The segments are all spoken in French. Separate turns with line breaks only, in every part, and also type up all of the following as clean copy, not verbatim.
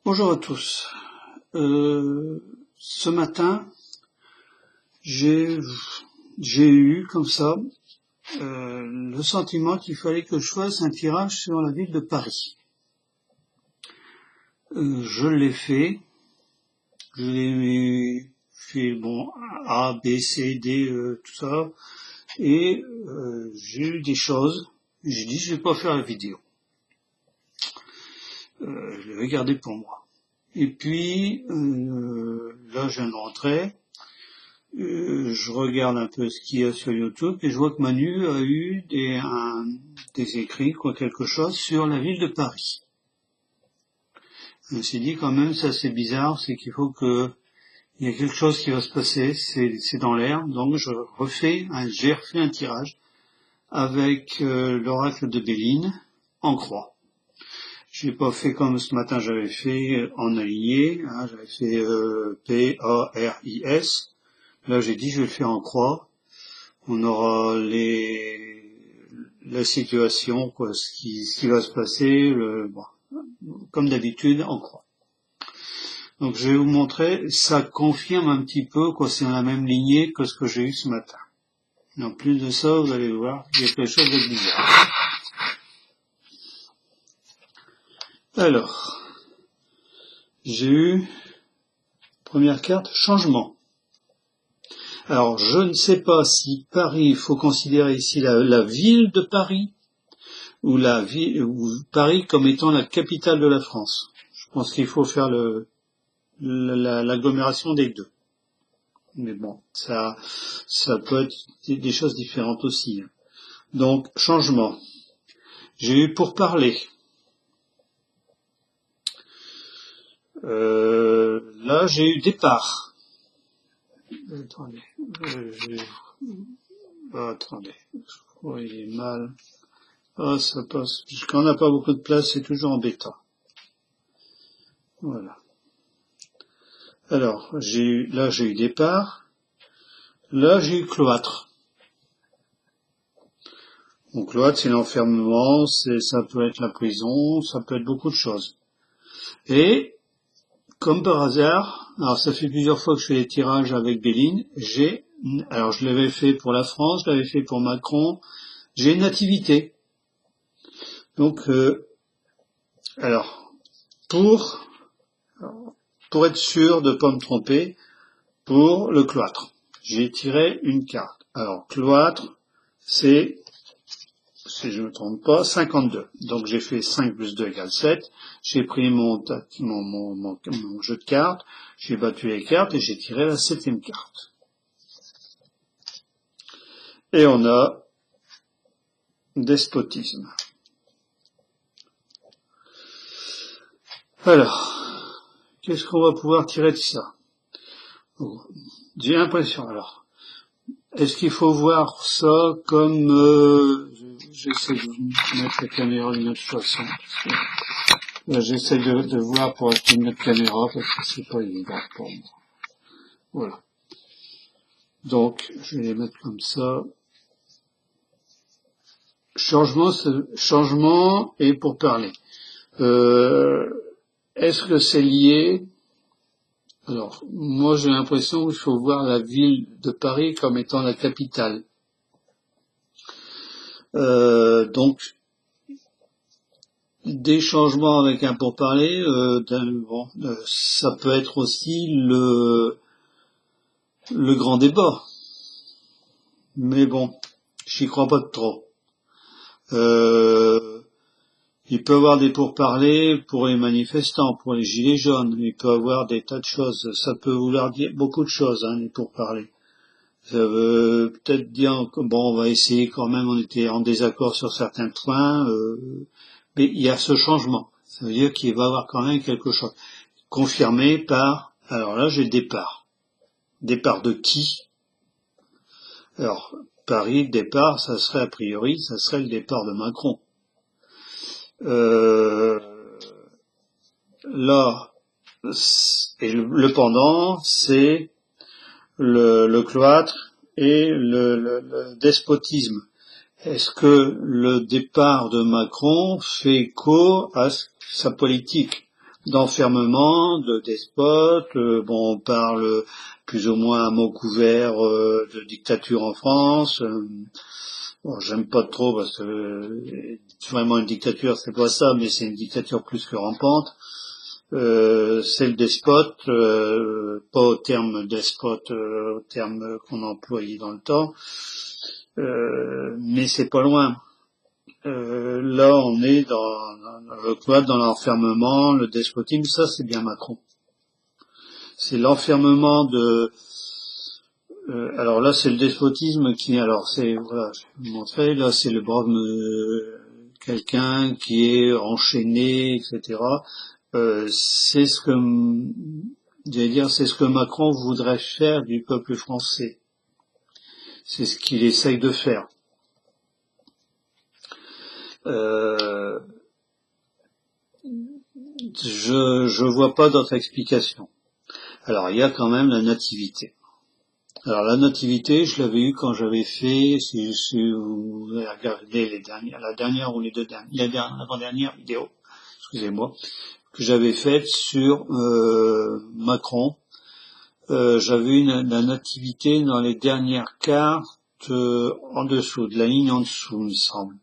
Bonjour à tous. Ce matin, j'ai eu comme ça le sentiment qu'il fallait que je fasse un tirage sur la ville de Paris. Je l'ai fait. Je l'ai fait A, B, C, D, tout ça. Et j'ai eu des choses. J'ai dit je vais pas faire la vidéo. Je l'ai gardé pour moi. Et puis là, je viens de rentrer. Je regarde un peu ce qu'il y a sur YouTube et je vois que Manu a eu des écrits, quelque chose sur la ville de Paris. Je me suis dit quand même, ça c'est bizarre, c'est qu'il faut il y a quelque chose qui va se passer, c'est dans l'air, donc j'ai refait un tirage avec l'oracle de Béline en croix. Je n'ai pas fait comme ce matin j'avais fait en aligné, j'avais fait P-A-R-I-S. Là, j'ai dit, je vais le faire en croix. On aura la situation, ce qui va se passer, comme d'habitude, en croix. Donc, je vais vous montrer, ça confirme un petit peu, c'est dans la même lignée que ce que j'ai eu ce matin. En plus de ça, vous allez voir, il y a quelque chose de bizarre. Alors, j'ai eu, première carte, changement. Alors, je ne sais pas si Paris, il faut considérer ici la ville de Paris, ou Paris comme étant la capitale de la France. Je pense qu'il faut faire l'agglomération des deux. Mais bon, ça peut être des choses différentes aussi. Donc, changement. J'ai eu pour parler. Là, j'ai eu départ. Attendez, attendez, je crois qu'il est mal. Ça passe. Quand on n'a pas beaucoup de place, c'est toujours embêtant. Voilà. Alors, là, j'ai eu départ. Là, j'ai eu cloître. Donc, cloître, c'est l'enfermement, ça peut être la prison, ça peut être beaucoup de choses. Et, comme par hasard, alors ça fait plusieurs fois que je fais les tirages avec Béline, alors je l'avais fait pour la France, je l'avais fait pour Macron, j'ai une nativité. Donc, alors, pour être sûr de ne pas me tromper, pour le cloître, j'ai tiré une carte. Alors, cloître, c'est, si je ne me trompe pas, 52. Donc, j'ai fait 5 plus 2 égale 7. J'ai pris mon jeu de cartes, j'ai battu les cartes et j'ai tiré la 7e carte. Et on a despotisme. Alors, qu'est-ce qu'on va pouvoir tirer de ça? J'ai l'impression, alors, est-ce qu'il faut voir ça comme... j'essaie de mettre la caméra d'une autre façon. J'essaie de voir pour acheter une autre caméra parce que c'est pas évident pour moi. Voilà. Donc, je vais les mettre comme ça. Changement et pour parler. Est-ce que c'est lié? Alors, moi j'ai l'impression qu'il faut voir la ville de Paris comme étant la capitale. Donc, des changements avec un pourparler, ça peut être aussi le grand débat. Mais bon, j'y crois pas trop. Il peut y avoir des pourparlers pour les manifestants, pour les gilets jaunes. Il peut y avoir des tas de choses. Ça peut vouloir dire beaucoup de choses, les pourparlers. Ça veut peut-être dire que on va essayer quand même, on était en désaccord sur certains points, mais il y a ce changement. Ça veut dire qu'il va y avoir quand même quelque chose. Confirmé par, alors là j'ai le départ. Départ de qui? Alors, Paris, départ, ça serait a priori, ça serait le départ de Macron. Là, et le pendant, c'est le cloître et le despotisme. Est-ce que le départ de Macron fait écho à sa politique? d'enfermement, de despote. Bon, on parle plus ou moins à mot couvert de dictature en France. Bon, j'aime pas trop parce que vraiment une dictature, c'est pas ça, mais c'est une dictature plus que rampante. C'est le despote, pas au terme despote, au terme qu'on employait dans le temps, mais c'est pas loin. Là, on est dans l'enfermement, le despotisme, ça c'est bien Macron. C'est l'enfermement de... alors là, c'est le despotisme qui... Alors, c'est... Voilà, je vais vous montrer. Là, c'est le bras de quelqu'un qui est enchaîné, etc. C'est ce que... J'allais dire, c'est ce que Macron voudrait faire du peuple français. C'est ce qu'il essaye de faire. Je vois pas d'autre explication. Alors, il y a quand même la nativité. Alors, la nativité, je l'avais eu quand j'avais fait, si vous avez regardé la dernière ou les deux dernières, l'avant-dernière vidéo, excusez-moi, que j'avais faite sur Macron. J'avais eu la nativité dans les dernières cartes en dessous, de la ligne en dessous, il me semble.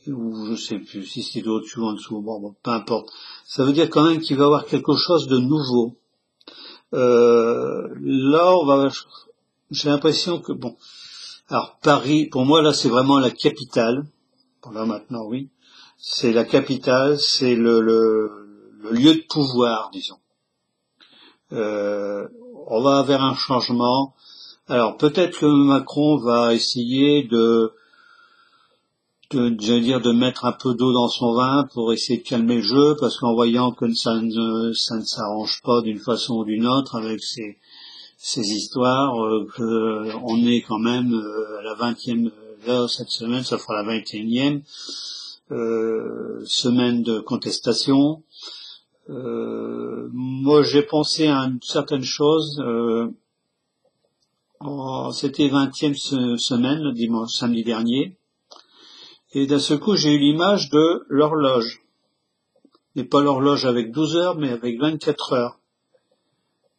Ou je sais plus si c'est au-dessus ou en dessous, bon, peu importe. Ça veut dire quand même qu'il va y avoir quelque chose de nouveau. Là, j'ai l'impression que, bon, alors Paris, pour moi là c'est vraiment la capitale, bon là maintenant oui, c'est la capitale, c'est le lieu de pouvoir, disons. On va vers un changement. Alors peut-être que Macron va essayer j'allais dire, de mettre un peu d'eau dans son vin pour essayer de calmer le jeu, parce qu'en voyant que ça ne s'arrange pas d'une façon ou d'une autre avec ces histoires, on est quand même à la 20e, là, cette semaine, ça fera la 21e semaine de contestation. Moi, j'ai pensé à une certaine chose. C'était 20e semaine, le dimanche, samedi dernier. Et d'un seul coup, j'ai eu l'image de l'horloge. Mais pas l'horloge avec 12 heures, mais avec 24 heures.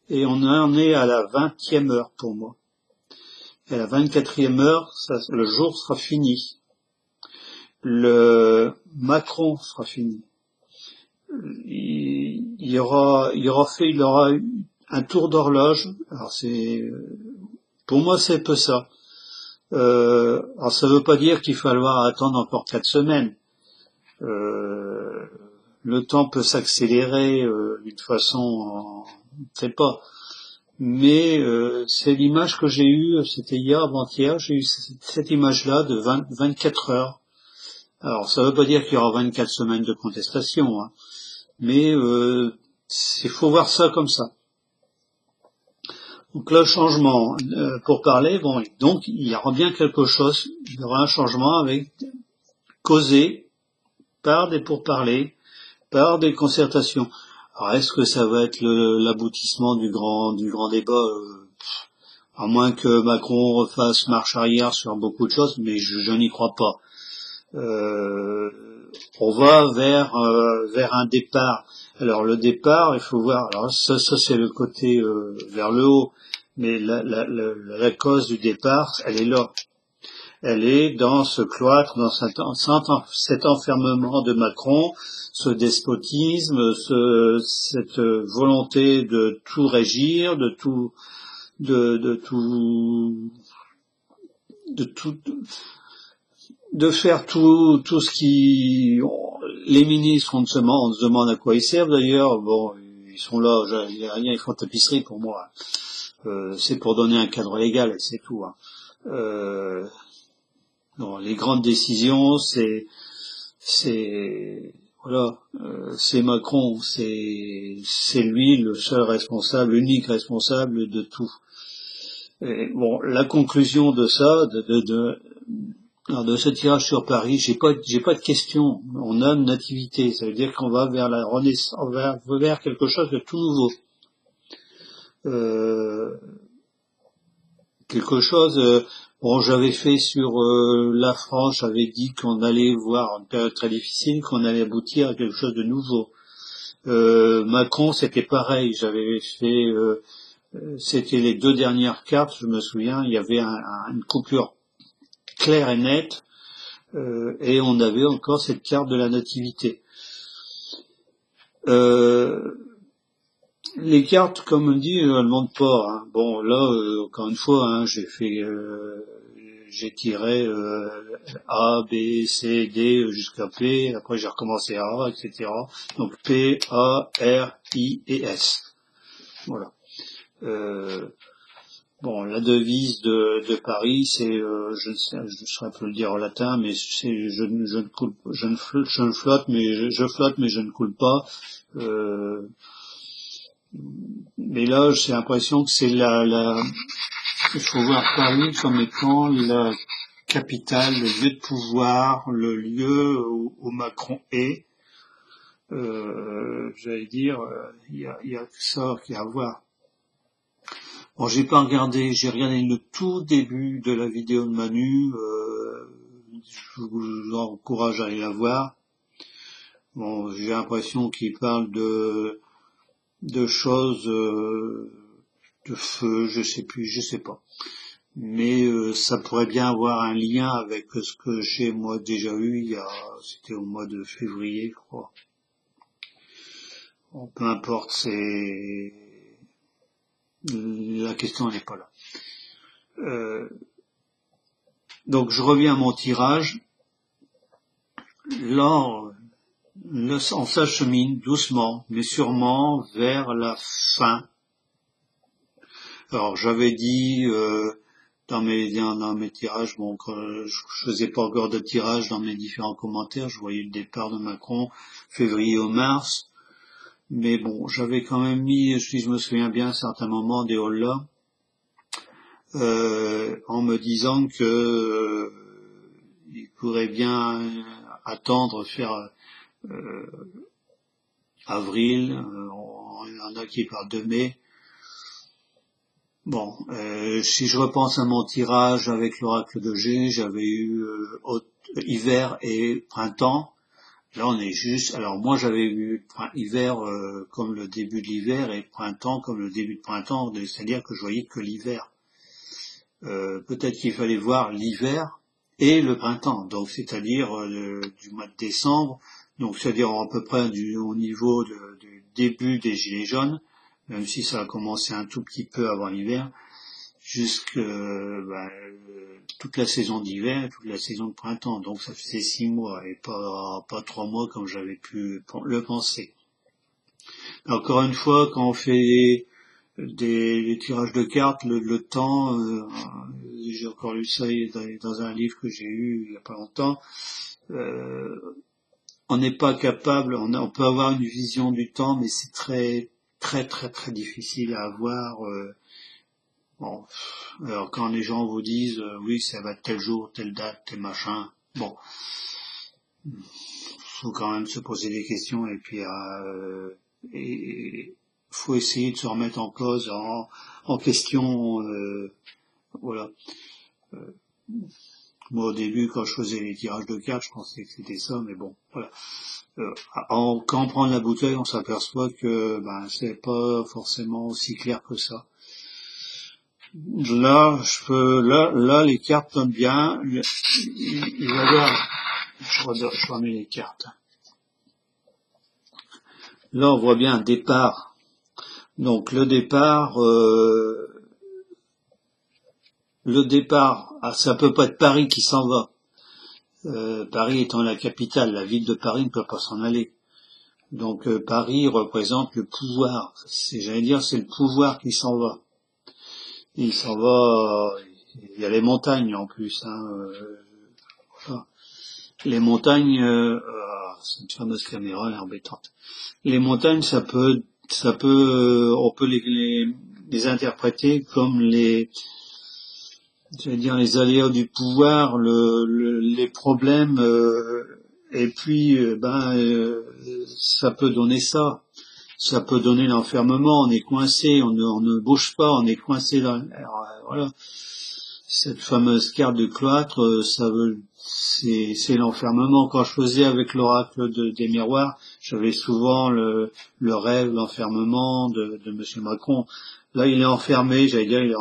Et on en est à la 20e heure pour moi. Et à la 24e heure, le jour sera fini. Le Macron sera fini. Il aura eu un tour d'horloge. Alors pour moi, c'est un peu ça. Alors ça veut pas dire qu'il va falloir attendre encore 4 semaines. Le temps peut s'accélérer d'une façon, on ne sait pas. Mais c'est l'image que j'ai eue, c'était hier, avant-hier, j'ai eu cette image-là de 24 heures. Alors ça veut pas dire qu'il y aura 24 semaines de contestation, hein, mais faut voir ça comme ça. Donc le changement, pour parler, bon, donc il y aura bien quelque chose, il y aura un changement causé par des pourparlers, par des concertations. Alors est-ce que ça va être l'aboutissement du grand débat, à moins que Macron refasse marche arrière sur beaucoup de choses, mais je n'y crois pas. On va vers un départ. Alors le départ, il faut voir. Alors ça c'est le côté vers le haut, mais la cause du départ, elle est là. Elle est dans ce cloître, dans cet enfermement de Macron, ce despotisme, cette volonté de tout régir, de faire tout ce qui... Les ministres, on se demande à quoi ils servent d'ailleurs. Bon, ils sont là, il n'y a rien, ils font tapisserie pour moi. C'est pour donner un cadre légal, c'est tout. Hein. Non, les grandes décisions, c'est Macron, c'est lui le seul responsable, l'unique responsable de tout. Et bon, la conclusion de ça, de ce tirage sur Paris, j'ai pas de question. On a une nativité, ça veut dire qu'on va vers la renaissance, on va vers quelque chose de tout nouveau. Quelque chose. Bon, j'avais fait sur la France, j'avais dit qu'on allait voir une période très difficile, qu'on allait aboutir à quelque chose de nouveau. Macron, c'était pareil. J'avais fait, c'était les 2 dernières cartes, je me souviens, il y avait une coupure claire et nette, et on avait encore cette carte de la nativité. Les cartes, comme on dit, elles mentent pas. Hein. Bon, là, encore une fois, hein, j'ai tiré A, B, C, D jusqu'à P. Après, j'ai recommencé A, etc. Donc P, A, R, I et S. Voilà. Bon, la devise de Paris, c'est, je ne saurais plus le dire en latin, mais c'est je ne coule, je ne flotte, mais je flotte, mais je ne coule pas. Mais là, j'ai l'impression que c'est il faut voir Paris comme étant la capitale, le lieu de pouvoir, le lieu où Macron est. J'allais dire, il y a que ça qu'il y a à voir. Bon, j'ai regardé le tout début de la vidéo de Manu, je vous encourage à aller la voir. Bon, j'ai l'impression qu'il parle de choses, de feu, je sais pas. Mais ça pourrait bien avoir un lien avec ce que j'ai moi déjà eu c'était au mois de février, je crois. Bon, peu importe, la question n'est pas là. Donc je reviens à mon tirage. Là, on s'achemine doucement, mais sûrement vers la fin. Alors j'avais dit dans mes tirages, bon, je faisais pas encore de tirage dans mes différents commentaires, je voyais le départ de Macron, février au mars. Mais bon, j'avais quand même mis, si je me souviens bien, à certains moments des hollas, en me disant que il pourrait bien attendre faire avril, il y en a qui parlent de mai. Bon, si je repense à mon tirage avec l'oracle de G, j'avais eu hiver et printemps. Là, on est juste. Alors moi, j'avais eu hiver comme le début de l'hiver et printemps comme le début de printemps, c'est-à-dire que je voyais que l'hiver. Peut-être qu'il fallait voir l'hiver et le printemps, donc c'est-à-dire du mois de décembre, donc c'est-à-dire à peu près au niveau du début des gilets jaunes, même si ça a commencé un tout petit peu avant l'hiver, jusque toute la saison d'hiver, toute la saison de printemps. Donc ça faisait 6 mois et pas 3 mois comme j'avais pu le penser. Encore une fois, quand on fait des tirages de cartes, le temps, j'ai encore lu ça dans un livre que j'ai eu il y a pas longtemps, on n'est pas capable, on peut avoir une vision du temps, mais c'est très très très très difficile à avoir. Bon, alors quand les gens vous disent oui, ça va être tel jour, telle date, tel machin, bon, faut quand même se poser des questions et puis faut essayer de se remettre en cause, en question, voilà. Moi au début, quand je faisais les tirages de cartes, je pensais que c'était ça, mais bon, voilà. Quand on prend la bouteille, on s'aperçoit que c'est pas forcément aussi clair que ça. Là, là, les cartes tombent bien. Il va y avoir, je remets les cartes. Là, on voit bien un départ. Donc, le départ, ça peut pas être Paris qui s'en va. Paris étant la capitale, la ville de Paris ne peut pas s'en aller. Donc, Paris représente le pouvoir. C'est le pouvoir qui s'en va. Il s'en va, il y a les montagnes en plus, voilà. Les montagnes, c'est une fameuse caméra embêtante. Les montagnes, on peut les interpréter comme les aléas du pouvoir, les problèmes, et puis, ça peut donner ça. Ça peut donner l'enfermement, on est coincé, on ne bouge pas, on est coincé voilà. cette fameuse carte de cloître, c'est l'enfermement. Quand je faisais avec l'oracle des miroirs, j'avais souvent le rêve, l'enfermement de Monsieur Macron. Là, il est enfermé, j'allais dire, il est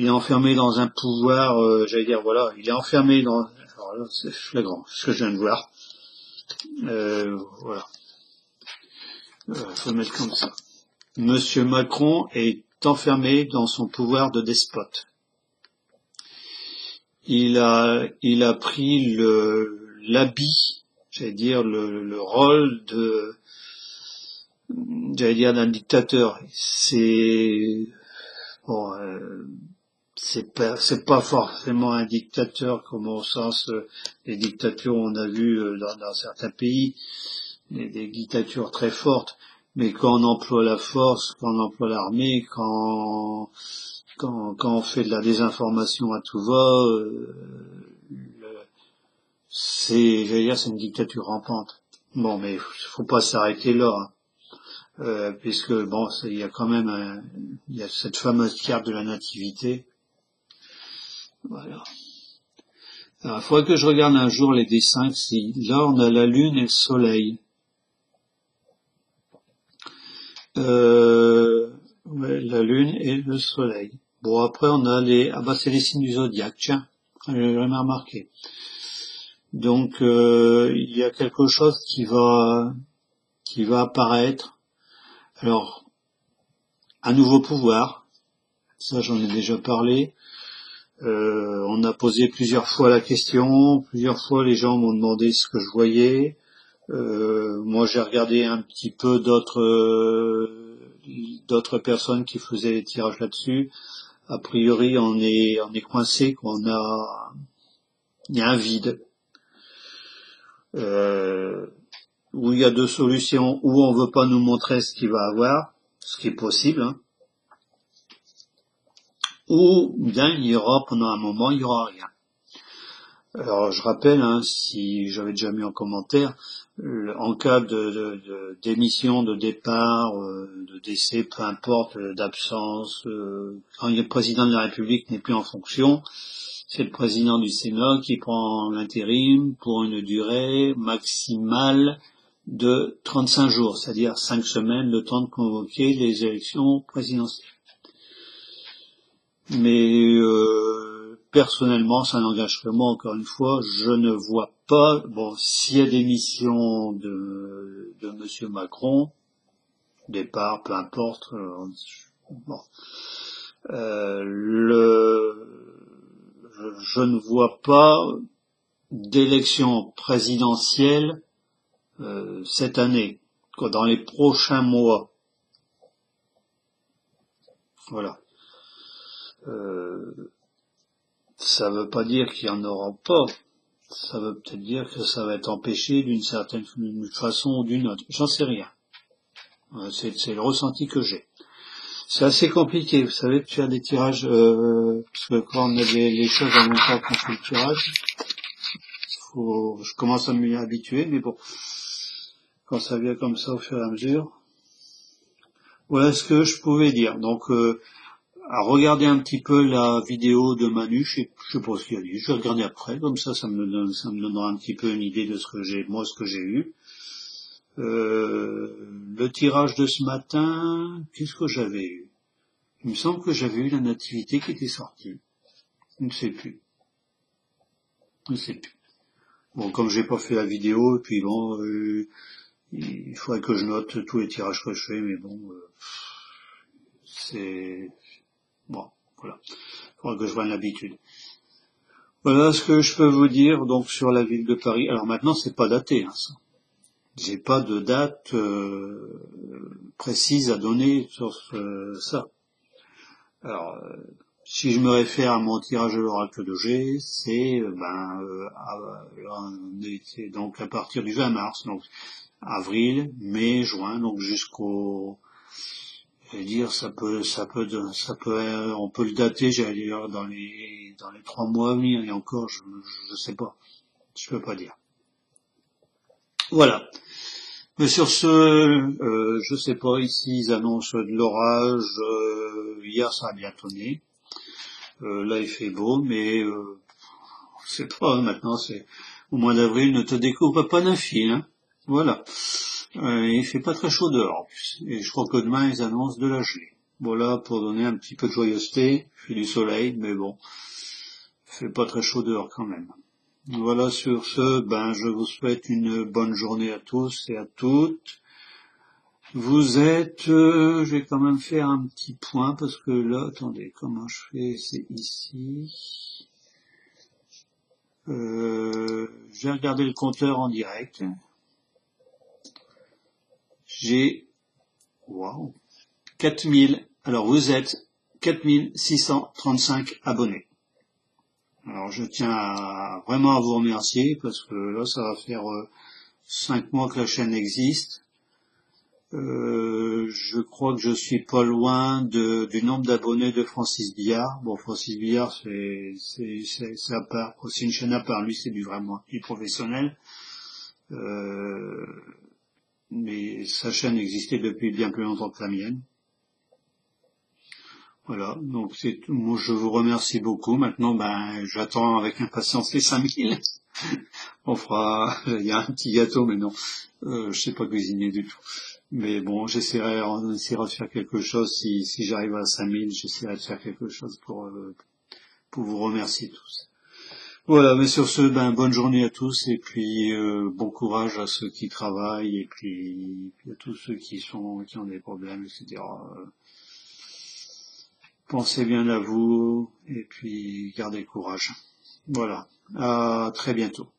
enfermé dans un pouvoir, j'allais dire, voilà, il est enfermé dans, alors là, c'est flagrant, ce que je viens de voir. Voilà. Faut le mettre comme ça. Monsieur Macron est enfermé dans son pouvoir de despote. Il a pris l'habit, j'allais dire, le rôle d'un dictateur. Bon, c'est pas forcément un dictateur comme au sens des dictatures on a vu dans certains pays, des dictatures très fortes, mais quand on emploie la force, quand on emploie l'armée, quand on fait de la désinformation à tout va, j'allais dire, c'est une dictature rampante. Bon, mais faut pas s'arrêter là, hein. Puisque bon, il y a quand même il y a cette fameuse carte de la nativité. Voilà. Alors, il faudrait que je regarde un jour les dessins. Là, on a la lune et le soleil. Ouais, la lune et le soleil. Bon, après, on a c'est les signes du zodiaque. Tiens, j'ai jamais remarqué. Donc, il y a quelque chose qui va apparaître. Alors, un nouveau pouvoir, ça j'en ai déjà parlé. On a posé plusieurs fois la question, plusieurs fois les gens m'ont demandé ce que je voyais. Moi j'ai regardé un petit peu d'autres personnes qui faisaient les tirages là-dessus. A priori on est coincé, il y a un vide. Où il y a deux solutions, où on veut pas nous montrer ce qu'il va avoir, ce qui est possible, hein, ou bien il y aura, pendant un moment, il y aura rien. Alors je rappelle, hein, si j'avais déjà mis en commentaire, en cas d'émission, de départ, de décès, peu importe, d'absence, quand le président de la République n'est plus en fonction, c'est le président du Sénat qui prend l'intérim pour une durée maximale de 35 jours, c'est-à-dire 5 semaines, le temps de convoquer les élections présidentielles. Mais personnellement, ça n'engage que moi, encore une fois, je ne vois pas, bon, s'il y a des missions de Monsieur Macron, départ, peu importe, bon, je ne vois pas d'élection présidentielle cette année, dans les prochains mois. Voilà. Ça veut pas dire qu'il y en aura pas. Ça veut peut-être dire que ça va être empêché d'une certaine façon ou d'une autre. J'en sais rien. C'est le ressenti que j'ai. C'est assez compliqué. Vous savez, de faire des tirages, parce que quand on a les choses en même temps qu'on fait le tirage, je commence à m'y habituer, mais bon, quand ça vient comme ça au fur et à mesure. Voilà ce que je pouvais dire. Donc, à regarder un petit peu la vidéo de Manu, je sais pas ce qu'il a dit, je vais regarder après, comme ça me donnera un petit peu une idée de ce que j'ai eu. Le tirage de ce matin, qu'est-ce que j'avais eu? Il me semble que j'avais eu la nativité qui était sortie. Je ne sais plus. Bon, comme j'ai pas fait la vidéo, et puis bon, il faudrait que je note tous les tirages que je fais, mais bon, c'est... Bon, voilà. Il faudrait que je voie l'habitude. Voilà ce que je peux vous dire, donc, sur la ville de Paris. Alors maintenant, c'est pas daté, hein, ça. J'ai pas de date précise à donner sur ça. Alors, si je me réfère à mon tirage de l'oracle de G, c'est donc à partir du 20 mars, donc avril, mai, juin, donc jusqu'au, j'allais dire, on peut le dater, j'allais dire, dans les 3 mois à venir, et encore, je sais pas, je peux pas dire. Voilà. Mais sur ce, je sais pas, ici ils annoncent de l'orage, hier ça a bien tonné, là il fait beau, mais c'est pas, maintenant c'est au mois d'avril, ne te découvre pas d'un fil, hein. Voilà. Il fait pas très chaud dehors, en plus. Et je crois que demain ils annoncent de la gelée. Voilà, pour donner un petit peu de joyeuseté, il fait du soleil, mais bon, il fait pas très chaud dehors quand même. Voilà, sur ce, ben, je vous souhaite une bonne journée à tous et à toutes. Vous êtes, je vais quand même faire un petit point parce que là, attendez, comment je fais? C'est ici. J'ai regardé le compteur en direct. J'ai, waouh, 4000. Alors vous êtes 4635 abonnés. Alors je tiens vraiment à vous remercier parce que là, ça va faire 5 mois que la chaîne existe. Je crois que je suis pas loin du nombre d'abonnés de Francis Billard. Bon, Francis Billard, c'est à part, c'est une chaîne à part. Lui, c'est du professionnel. Euh, mais sa chaîne existait depuis bien plus longtemps que la mienne. Voilà. Donc moi, je vous remercie beaucoup. Maintenant, ben, j'attends avec impatience les 5000. Il y a un petit gâteau, mais non, je sais pas cuisiner du tout. Mais bon, on essaiera de faire quelque chose. Si j'arrive à 5000, j'essaierai de faire quelque chose pour vous remercier tous. Voilà, mais sur ce, ben, bonne journée à tous et puis bon courage à ceux qui travaillent et puis à tous ceux qui ont des problèmes, etc. Pensez bien à vous et puis gardez courage. Voilà, à très bientôt.